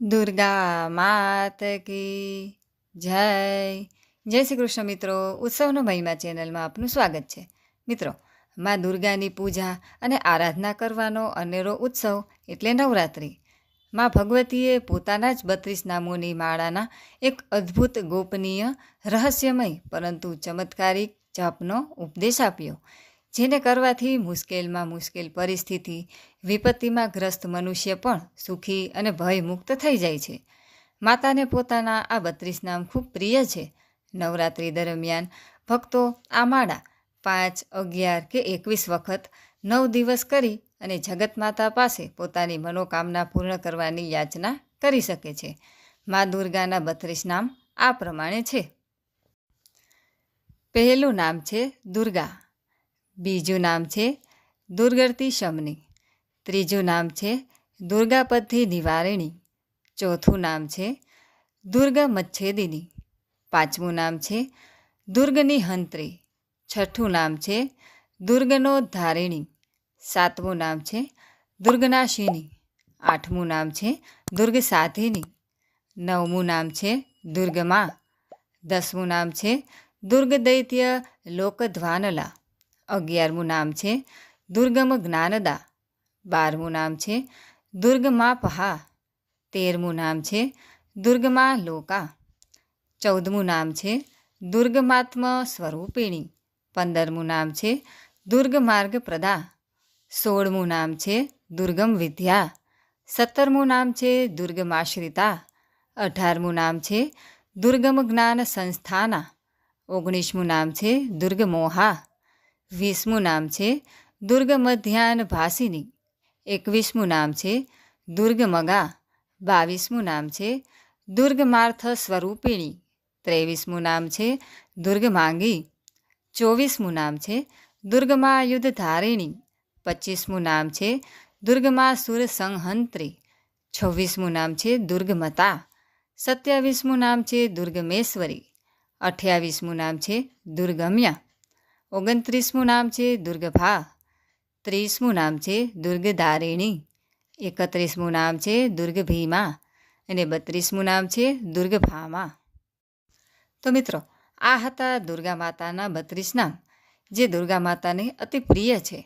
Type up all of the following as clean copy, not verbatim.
દુર્ગા માત કી જય. જય શ્રી કૃષ્ણ મિત્રો. ઉત્સવનો મહિમા ચેનલમાં આપનું સ્વાગત છે. મિત્રો, મા દુર્ગાની પૂજા અને આરાધના કરવાનો અનેરો ઉત્સવ એટલે નવરાત્રિ. મા ભગવતીએ પોતાના જ 32 નામોની માળાના એક અદ્ભુત, ગોપનીય, રહસ્યમય પરંતુ ચમત્કારિક જપનો ઉપદેશ આપ્યો, જેને કરવાથી મુશ્કેલમાં મુશ્કેલ પરિસ્થિતિ, વિપત્તિમાં ગ્રસ્ત મનુષ્ય પણ સુખી અને ભયમુક્ત થઈ જાય છે. માતાને પોતાના આ 32 નામ ખૂબ પ્રિય છે. નવરાત્રિ દરમિયાન ભક્તો આ માળા 5, 11 કે 21 વખત 9 દિવસ કરી અને જગત માતા પાસે પોતાની મનોકામના પૂર્ણ કરવાની યાચના કરી શકે છે. મા દુર્ગાના 32 નામ આ પ્રમાણે છે. પહેલું નામ છે દુર્ગા. બીજું નામ છે દુર્ગતિ શમની. ત્રીજું નામ છે દુર્ગાપદ્ધિ નિવારિણી. ચોથું નામ છે દુર્ગા મચ્છેદિની. પાંચમું નામ છે દુર્ગની હંત્રી. છઠ્ઠું નામ છે દુર્ગનોદ્ધારિણી. સાતમું નામ છે દુર્ગનાશિની. આઠમું નામ છે દુર્ગ સાધિની. નવમું નામ છે દુર્ગમા. 10મું નામ છે દુર્ગદૈત્ય લોકધ્વાનલા. 11મું નામ છે દુર્ગમ જ્ઞાનદા. 12મું નામ છે દુર્ગમાપહા. 13મું નામ છે દુર્ગમા લોકા. 14મું નામ છે દુર્ગમાત્મ સ્વરૂપિણી. 15મું નામ છે દુર્ગમાર્ગ પ્રદા. 16મું નામ છે દુર્ગમ વિદ્યા. 17મું નામ છે દુર્ગમાશ્રિતા. 18મું નામ છે દુર્ગમ જ્ઞાન સંસ્થાના. 19મું નામ છે દુર્ગમોહા. 20મું નામ છે દુર્ગમધ્યાન ભાસિની. 21મું નામ છે દુર્ગમગા. 22મું નામ છે દુર્ગમાર્થ સ્વરૂપિણી. 23મું નામ છે દુર્ગમાંગી. 24મું નામ છે દુર્ગમાયુધ ધારિણી. 25મું નામ છે દુર્ગમાસુર સંહંત્રી. 26મું નામ છે દુર્ગમતા. 27મું નામ છે દુર્ગમેશ્વરી. 28મું નામ છે દુર્ગમ્યા. 29મું નામ છે દુર્ગભા. 30મું નામ છે દુર્ગદારિણી. 31મું નામ છે દુર્ગભીમા. અને 32મું નામ છે દુર્ગભામા. તો મિત્રો, આ હતા દુર્ગા માતાના 32 નામ, જે દુર્ગા માતાને અતિ પ્રિય છે.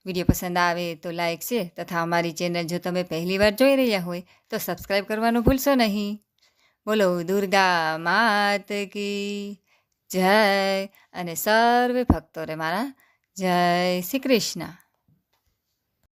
વિડીયો પસંદ આવે તો લાઇક, શેર તથા અમારી ચેનલ જો તમે પહેલીવાર જોઈ રહ્યા હોય તો સબસ્ક્રાઈબ કરવાનું ભૂલશો નહીં. બોલો દુર્ગા માત કી જય. અને સર્વે ભક્તોને મારા જય શ્રી કૃષ્ણ.